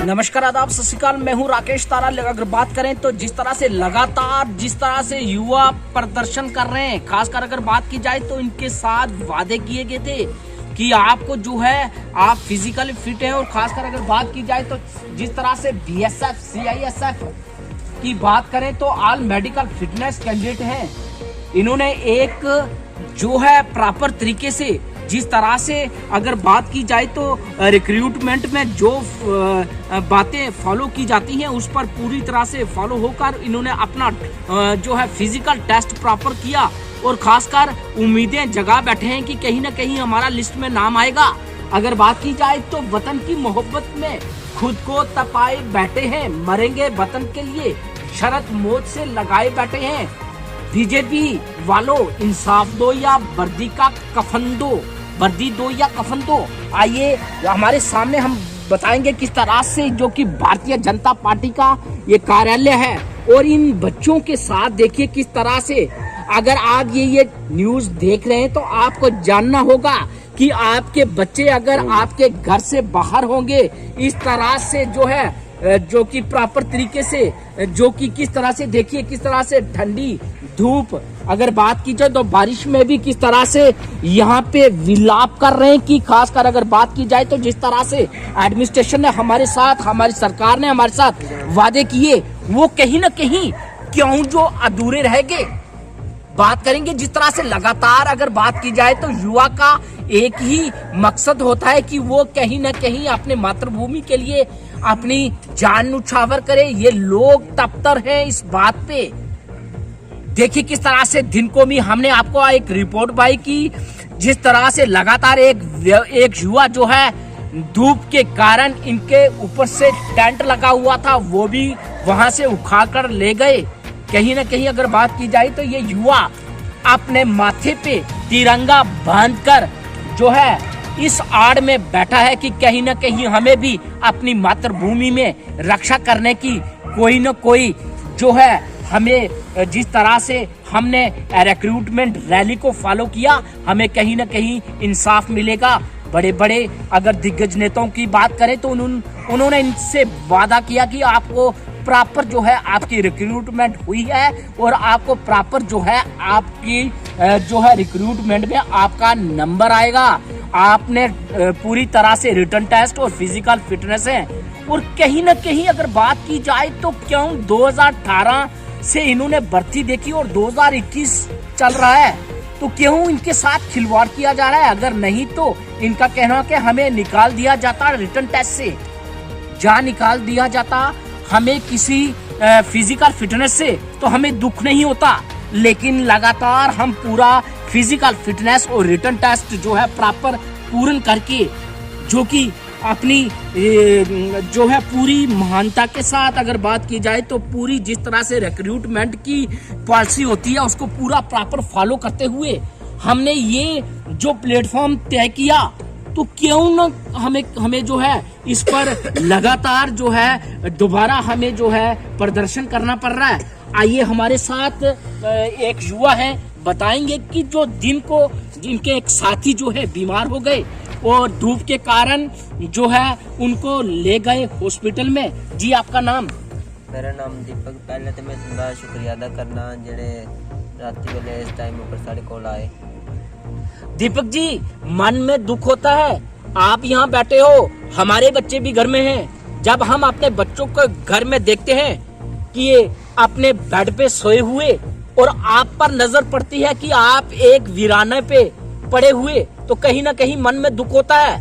नमस्कार, आदाब, सत श्री अकाल। मैं हूं राकेश तारा। अगर बात करें तो जिस तरह से लगातार जिस तरह से युवा प्रदर्शन कर रहे हैं, खासकर अगर बात की जाए तो इनके साथ वादे किए गए थे कि आपको जो है आप फिजिकली फिट है। और खासकर अगर बात की जाए तो जिस तरह से बीएसएफ, सीआईएसएफ की बात करें तो ऑल मेडिकल फिटनेस कैंडिडेट हैं। इन्होंने एक जो है प्रॉपर तरीके से जिस तरह से अगर बात की जाए तो रिक्रूटमेंट में जो बातें फॉलो की जाती हैं उस पर पूरी तरह से फॉलो होकर इन्होंने अपना जो है फिजिकल टेस्ट प्रॉपर किया। और खासकर उम्मीदें जगा बैठे हैं कि कहीं ना कहीं हमारा लिस्ट में नाम आएगा। अगर बात की जाए तो वतन की मोहब्बत में खुद को तपाए बैठे हैं, मरेंगे वतन के लिए शरत मौत से लगाए बैठे हैं। बीजेपी वालों, इंसाफ दो या वर्दी का कफन दो, वर्दी दो या कफन दो। आइए हमारे सामने हम बताएंगे किस तरह से जो कि भारतीय जनता पार्टी का ये कार्यालय है। और इन बच्चों के साथ देखिए किस तरह से, अगर आप ये न्यूज देख रहे हैं तो आपको जानना होगा कि आपके बच्चे अगर आपके घर से बाहर होंगे इस तरह से जो है जो कि प्रॉपर तरीके से जो कि किस तरह से देखिए किस तरह से ठंडी धूप, अगर बात की जाए तो बारिश में भी किस तरह से यहाँ पे विलाप कर रहे हैं। कि खासकर अगर बात की जाए तो जिस तरह से एडमिनिस्ट्रेशन ने हमारे साथ, हमारी सरकार ने हमारे साथ वादे किए वो कहीं ना कहीं क्यों जो अधूरे रह गए। बात करेंगे जिस तरह से लगातार अगर बात की जाए तो युवा का एक ही मकसद होता है कि वो कहीं ना कहीं अपने मातृभूमि के लिए अपनी जान न्यौछावर करे। ये लोग तत्पर हैं इस बात पे। देखिए किस तरह से दिन को भी हमने आपको एक रिपोर्ट भाई की, जिस तरह से लगातार एक युवा जो है धूप के कारण इनके ऊपर से टेंट लगा हुआ था वो भी वहां से उखाड़ कर ले गए। कहीं ना कहीं अगर बात की जाए तो ये युवा अपने माथे पे तिरंगा बांधकर जो है इस आड़ में बैठा है कि कहीं ना कहीं हमें भी अपनी मातृभूमि में रक्षा करने की कोई न कोई जो है हमें, जिस तरह से हमने रिक्रूटमेंट रैली को फॉलो किया हमें कहीं ना कहीं इंसाफ मिलेगा। बड़े बड़े अगर दिग्गज नेताओं की बात करें तो उन्होंने इनसे वादा किया कि आपको प्रॉपर जो है आपकी रिक्रूटमेंट हुई है और आपको प्रॉपर जो है आपकी जो है रिक्रूटमेंट में आपका नंबर आएगा। आपने पूरी तरह से रिटन टेस्ट और फिजिकल फिटनेस है। और कहीं ना कहीं अगर बात की जाए तो क्यों 2018 से इन्होंने भर्ती देखी और 2021 चल रहा है तो क्यों इनके साथ खिलवाड़ किया जा रहा है। अगर नहीं तो इनका कहना है कि हमें निकाल दिया जाता रिटन टेस्ट से, जा निकाल दिया जाता हमें किसी फिजिकल फिटनेस से तो हमें दुख नहीं होता। लेकिन लगातार हम पूरा फिजिकल फिटनेस और रिटन टेस्ट जो है प्रॉपर पूर्ण करके जो कि अपनी जो है पूरी महानता के साथ अगर बात की जाए तो पूरी जिस तरह से रिक्रूटमेंट की पॉलिसी होती है उसको पूरा प्रॉपर फॉलो करते हुए हमने ये जो प्लेटफॉर्म तय किया तो क्यों न हमें जो है इस पर लगातार जो है दोबारा हमें जो है प्रदर्शन करना पड़ रहा है। आइए हमारे साथ एक युवा है, बताएंगे कि जो दिन को जिनके एक साथी जो है बीमार हो गए और धूप के कारण जो है उनको ले गए हॉस्पिटल में। जी आपका नाम? मेरा नाम दीपक। पहले तो मैं तुंदा शुक्रिया अदा करना जेड़े राती वेले इस टाइम ऊपर साढ़े कोल आए। दीपक जी, मन में दुख होता है, आप यहाँ बैठे हो, हमारे बच्चे भी घर में हैं। जब हम अपने बच्चों को घर में देखते हैं कि ये अपने बेड पे सोए हुए और आप पर नजर पड़ती है कि आप एक वीराने पे पड़े हुए तो कहीं ना कहीं मन में दुख होता है।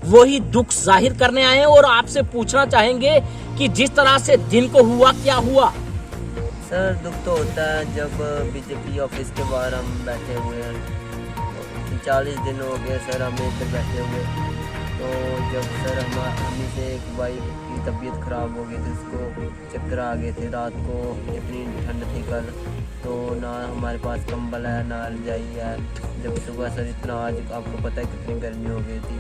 वही दुख जाहिर करने आए हैं और आपसे पूछना चाहेंगे कि जिस तरह से दिन को हुआ क्या हुआ। सर दुख तो होता है जब बीजेपी ऑफिस के बाहर हम बैठे हुए हैं। 40 दिन हो गए सर हमें इधर बैठे हुए। तो जब सर हमें से एक भाई की तबीयत ख़राब हो गई थी, उसको चक्कर आ गए थे रात को, इतनी ठंड थी कल, तो ना हमारे पास कंबल है ना रजाई है। जब सुबह सर इतना, आज आपको पता है कितनी गर्मी हो गई थी,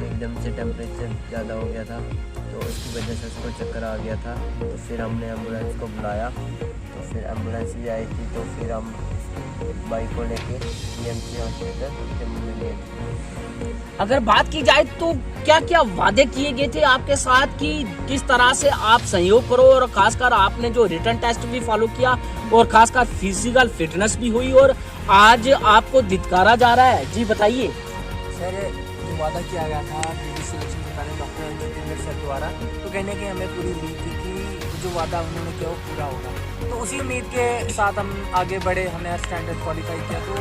एकदम से टेम्परेचर ज़्यादा हो गया था तो उसकी वजह से उसको चक्कर आ गया था। तो फिर हमने एम्बुलेंस को बुलाया, तो फिर एम्बुलेंस भी आई थी। तो फिर हम बाइक को लेके DMC हॉस्पिटल जम्मू में गए। अगर बात की जाए तो क्या क्या वादे किए गए थे आपके साथ कि किस तरह से आप सहयोग करो, और खासकर आपने जो रिटर्न टेस्ट भी फॉलो किया और खासकर फिजिकल फिटनेस भी हुई और आज आपको धिक्कारा जा रहा है? जी बताइए सर। जो वादा किया गया था दिल्ली सिलेक्शन से पहले डॉक्टर जितेंद्र सर द्वारा, तो कहने की हमें पूरी उम्मीद थी कि जो वादा उन्होंने किया वो पूरा होगा। तो उसी उम्मीद के साथ हम आगे बढ़े, हमने स्टैंडर्ड क्वालिफाई किया। तो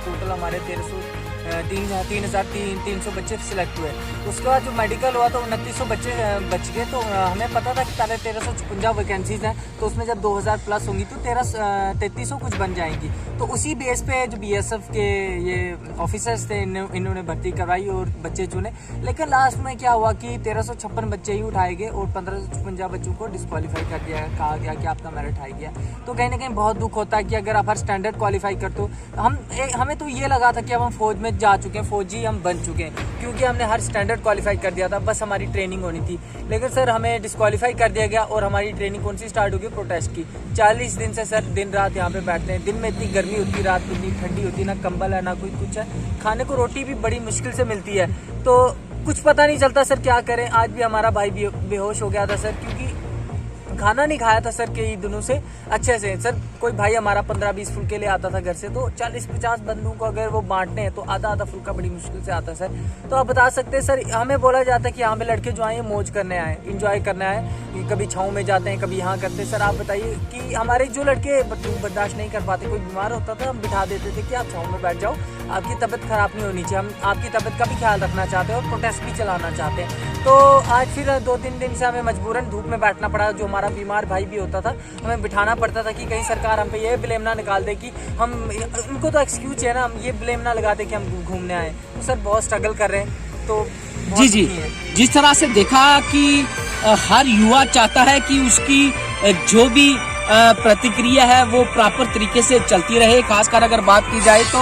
टोटल हमारे 3,300 बच्चे सिलेक्ट हुए। उसके बाद जो मेडिकल हुआ तो 2900 बच्चे बच गए। तो हमें पता था कि पहले 1356 वैकेंसीज हैं, तो उसमें जब 2000 प्लस होंगी तो 3300 कुछ बन जाएंगी। तो उसी बेस पे जो BSF के ये ऑफिसर्स थे इन्होंने भर्ती करवाई और बच्चे चुने। लेकिन लास्ट में क्या हुआ कि 1356 बच्चे ही उठाए गए और 1556 बच्चों को डिस्क्वालीफाई कर दिया, कहा गया कि आपका मेरिट हाई गया। तो कहीं ना कहीं बहुत दुख होता है कि अगर आप हर स्टैंडर्ड क्वालिफाई करते हो। हमें तो ये लगा था कि अब हम फौज में जा चुके हैं, फौजी हम बन चुके हैं, क्योंकि हमने हर स्टैंडर्ड क्वालिफाई कर दिया था, बस हमारी ट्रेनिंग होनी थी। लेकिन सर हमें डिस्क्वालीफाई कर दिया गया और हमारी ट्रेनिंग कौन सी स्टार्ट होगी? प्रोटेस्ट की। 40 दिन से सर दिन रात यहाँ पे बैठते हैं। दिन में इतनी गर्मी होती है, रात में इतनी ठंडी होती है, ना कंबल है ना कोई कुछ है, खाने को रोटी भी बड़ी मुश्किल से मिलती है। तो कुछ पता नहीं चलता सर क्या करें। आज भी हमारा भाई बेहोश हो गया था सर, क्योंकि खाना नहीं खाया था सर कई दिनों से अच्छे से। सर कोई भाई हमारा 15-20 फुल्के ले आता था घर से, तो 40-50 बंदों को अगर वो बांटने हैं तो आधा फुल्का बड़ी मुश्किल से आता है सर। तो आप बता सकते हैं सर, हमें बोला जाता है कि यहाँ पे लड़के जो आए हैं मौज करने आए, इंजॉय करने आए, कभी छाँव में जाते हैं कभी यहाँ करते हैं। सर आप बताइए कि हमारे जो लड़के बर्दाश्त नहीं कर पाते, कोई बीमार होता था हम बिठा देते थे कि आप छाँव में बैठ जाओ, आपकी तबीयत खराब नहीं होनी चाहिए, हम आपकी तबीयत का भी ख्याल रखना चाहते हैं और प्रोटेस्ट भी चलाना चाहते हैं। तो आज फिर 2-3 दिन से हमें मजबूरन धूप में बैठना पड़ा। जो हमारा बीमार भाई भी होता था हमें बिठाना पड़ता था कि कहीं सरकार हम पे ये ब्लेम ना निकाल दे कि हम, उनको तो एक्सक्यूज है ना, हम ये ब्लेम ना लगा दे कि हम घूमने आए। तो सर बहुत स्ट्रगल कर रहे हैं। तो जी जिस तरह से देखा कि हर युवा चाहता है कि उसकी जो भी प्रतिक्रिया है वो प्रॉपर तरीके से चलती रहे। खासकर अगर बात की जाए तो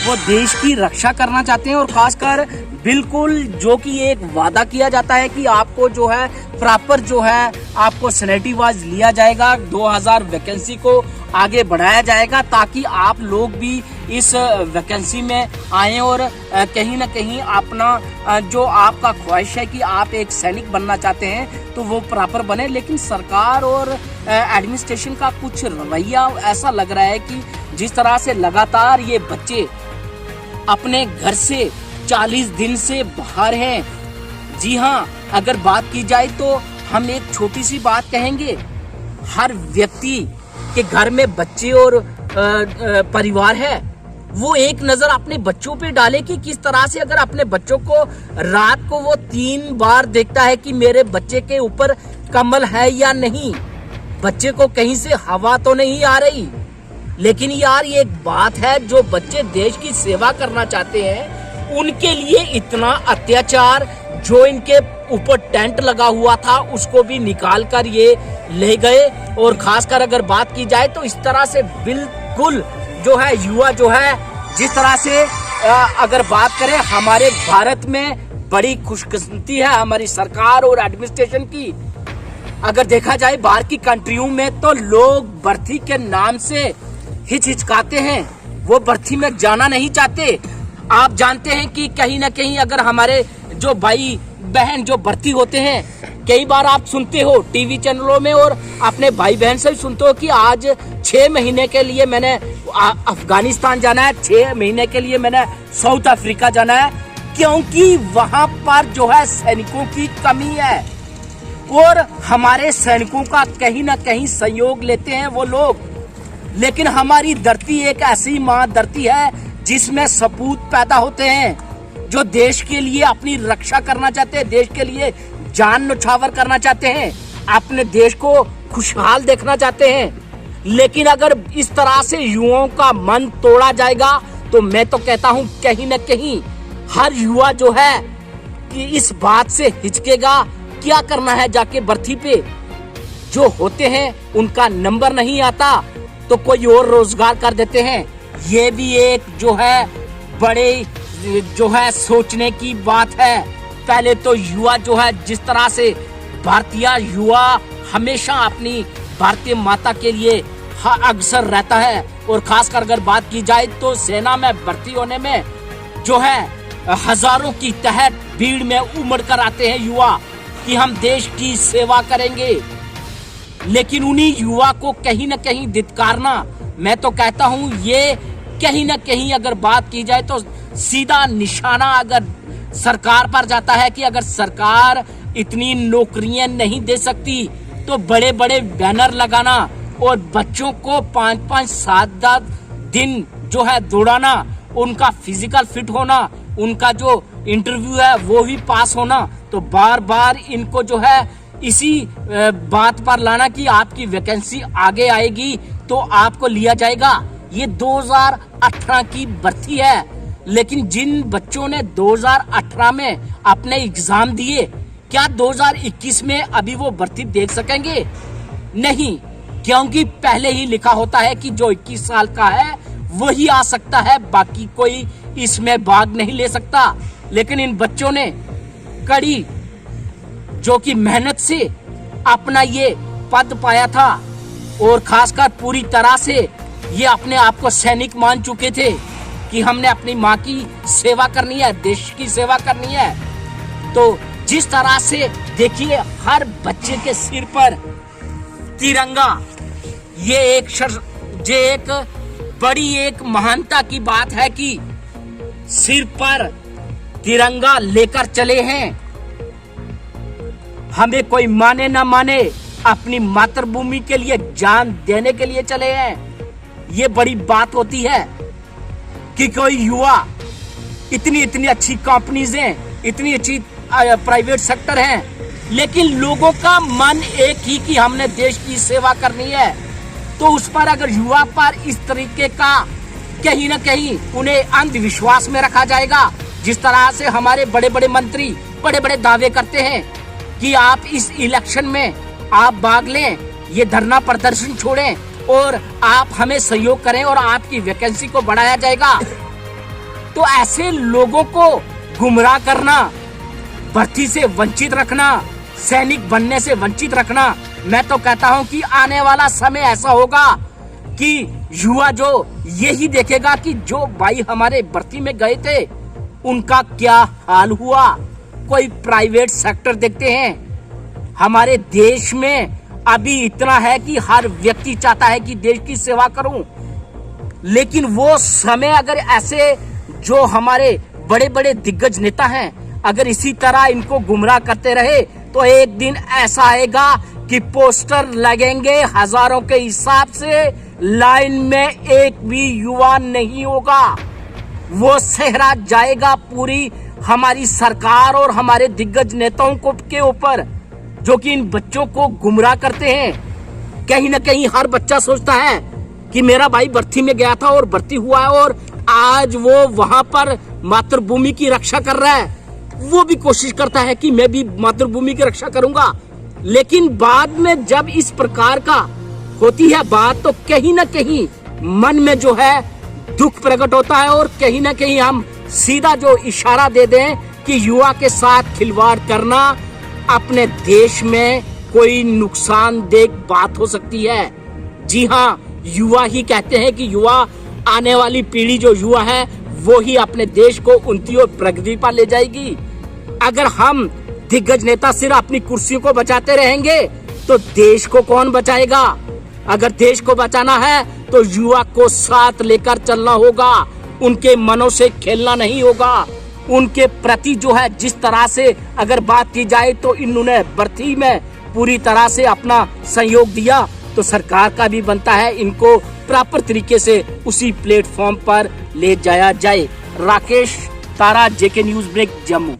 वो देश की रक्षा करना चाहते हैं और खासकर बिल्कुल जो कि एक वादा किया जाता है कि आपको जो है प्रॉपर जो है आपको सैनिटरी वाइज लिया जाएगा, 2000 वैकेंसी को आगे बढ़ाया जाएगा ताकि आप लोग भी इस वैकेंसी में आए और कहीं ना कहीं अपना जो आपका ख्वाहिश है कि आप एक सैनिक बनना चाहते हैं तो वो प्रॉपर बने। लेकिन सरकार और एडमिनिस्ट्रेशन का कुछ रवैया ऐसा लग रहा है कि जिस तरह से लगातार ये बच्चे अपने घर से 40 दिन से बाहर हैं। जी हाँ, अगर बात की जाए तो हम एक छोटी सी बात कहेंगे, हर व्यक्ति के घर में बच्चे और परिवार है, वो एक नजर अपने बच्चों पे डाले कि किस तरह से अगर अपने बच्चों को रात को वो 3 बार देखता है कि मेरे बच्चे के ऊपर कम्बल है या नहीं, बच्चे को कहीं से हवा तो नहीं आ रही। लेकिन यार ये एक बात है, जो बच्चे देश की सेवा करना चाहते हैं उनके लिए इतना अत्याचार, जो इनके ऊपर टेंट लगा हुआ था उसको भी निकाल कर ये ले गए। और खासकर अगर बात की जाए तो इस तरह से बिल्कुल जो है युवा जो है, जिस तरह से अगर बात करें हमारे भारत में बड़ी खुशकिस्मती है हमारी सरकार और एडमिनिस्ट्रेशन की। अगर देखा जाए बाहर की कंट्रियों में तो लोग भर्ती के नाम से हिचकिचाते हैं, वो भर्ती में जाना नहीं चाहते। आप जानते हैं कि कहीं ना कहीं अगर हमारे जो भाई बहन जो भर्ती होते हैं, कई बार आप सुनते हो टीवी चैनलों में और अपने भाई बहन से भी सुनते हो कि आज 6 महीने के लिए मैंने अफगानिस्तान जाना है, 6 महीने के लिए मैंने साउथ अफ्रीका जाना है, क्योंकि वहां पर जो है सैनिकों की कमी है और हमारे सैनिकों का कहीं ना कहीं सहयोग लेते हैं वो लोग। लेकिन हमारी धरती एक ऐसी माँ धरती है जिसमें सपूत पैदा होते हैं जो देश के लिए अपनी रक्षा करना चाहते हैं, देश के लिए जान न्यौछावर करना चाहते हैं, अपने देश को खुशहाल देखना चाहते हैं। लेकिन अगर इस तरह से युवाओं का मन तोड़ा जाएगा तो मैं तो कहता हूं कहीं न कहीं हर युवा जो है कि इस बात से हिचकेगा, क्या करना है जाके भर्ती पे। जो होते हैं उनका नंबर नहीं आता तो कोई और रोजगार कर देते हैं। ये भी एक जो है बड़े जो है सोचने की बात है। पहले तो युवा जो है, जिस तरह से भारतीय युवा हमेशा अपनी भारतीय माता के लिए अग्रसर रहता है, और खासकर अगर बात की जाए तो सेना में भर्ती होने में जो है हजारों की तहत भीड़ में उमड़ कर आते हैं युवा कि हम देश की सेवा करेंगे, लेकिन उन्हीं युवा को कहीं न कहीं धिक्कारना, मैं तो कहता हूं ये कहीं न कहीं अगर बात की जाए तो सीधा निशाना अगर सरकार पर जाता है कि अगर सरकार इतनी नौकरियां नहीं दे सकती तो बड़े बड़े बैनर लगाना और बच्चों को 5-5, 7 दिन जो है दौड़ाना, उनका फिजिकल फिट होना, उनका जो इंटरव्यू है वो भी पास होना, तो बार बार इनको जो है इसी बात पर लाना कि आपकी वैकेंसी आगे आएगी तो आपको लिया जाएगा। ये 2018 की भर्ती है, लेकिन जिन बच्चों ने 2018 में अपने एग्जाम दिए, क्या 2021 में अभी वो भर्ती देख सकेंगे? नहीं, क्योंकि पहले ही लिखा होता है कि जो 21 साल का है वही आ सकता है, बाकी कोई इसमें भाग नहीं ले सकता। लेकिन इन बच्चों ने कड़ी जो कि मेहनत से अपना ये पद पाया था और खासकर पूरी तरह से ये अपने आप को सैनिक मान चुके थे कि हमने अपनी माँ की सेवा करनी है, देश की सेवा करनी है। तो जिस तरह से देखिए हर बच्चे के सिर पर तिरंगा, ये एक बड़ी एक महानता की बात है कि सिर पर तिरंगा लेकर चले हैं। हमें कोई माने ना माने, अपनी मातृभूमि के लिए जान देने के लिए चले हैं। ये बड़ी बात होती है कि कोई युवा, इतनी अच्छी कंपनीज हैं, इतनी अच्छी प्राइवेट सेक्टर हैं, लेकिन लोगों का मन एक ही कि हमने देश की सेवा करनी है। तो उस पर अगर युवा पर इस तरीके का कहीं ना कहीं उन्हें अंधविश्वास में रखा जाएगा, जिस तरह से हमारे बड़े बड़े मंत्री बड़े बड़े दावे करते हैं कि आप इस इलेक्शन में आप भाग लें, ये धरना प्रदर्शन छोड़ें और आप हमें सहयोग करें और आपकी वैकेंसी को बढ़ाया जाएगा, तो ऐसे लोगों को गुमराह करना, भर्ती से वंचित रखना, सैनिक बनने से वंचित रखना, मैं तो कहता हूं कि आने वाला समय ऐसा होगा कि युवा जो यही देखेगा कि जो भाई हमारे भर्ती में गए थे उनका क्या हाल हुआ। कोई प्राइवेट सेक्टर देखते हैं। हमारे देश में अभी इतना है कि हर व्यक्ति चाहता है कि देश की सेवा करूं, लेकिन वो समय अगर ऐसे जो हमारे बड़े बड़े दिग्गज नेता हैं अगर इसी तरह इनको गुमराह करते रहे तो एक दिन ऐसा आएगा कि पोस्टर लगेंगे हजारों के हिसाब से, लाइन में एक भी युवा नहीं होगा। वो सहरा जाएगा पूरी हमारी सरकार और हमारे दिग्गज नेताओं को के ऊपर, जो कि इन बच्चों को गुमराह करते हैं। कहीं ना कहीं हर बच्चा सोचता है कि मेरा भाई भर्ती में गया था और भर्ती हुआ है और आज वो वहां पर मातृभूमि की रक्षा कर रहा है। वो भी कोशिश करता है कि मैं भी मातृभूमि की रक्षा करूंगा, लेकिन बाद में जब इस प्रकार का होती है बात तो कहीं ना कहीं मन में जो है दुख प्रकट होता है और कहीं ना कहीं हम सीधा जो इशारा दे दें कि युवा के साथ खिलवाड़ करना अपने देश में कोई नुकसानदेह बात हो सकती है। जी हाँ, युवा ही कहते हैं कि युवा, आने वाली पीढ़ी जो युवा है वो ही अपने देश को उन्नति और प्रगति पर ले जाएगी। अगर हम दिग्गज नेता सिर्फ अपनी कुर्सियों को बचाते रहेंगे तो देश को कौन बचाएगा? अगर देश को बचाना है तो युवा को साथ लेकर चलना होगा, उनके मनों से खेलना नहीं होगा। उनके प्रति जो है जिस तरह से अगर बात की जाए तो इन्होंने भर्ती में पूरी तरह से अपना सहयोग दिया, तो सरकार का भी बनता है इनको प्रॉपर तरीके से उसी प्लेटफॉर्म पर ले जाया जाए। राकेश तारा, जेके न्यूज ब्रेक, जम्मू।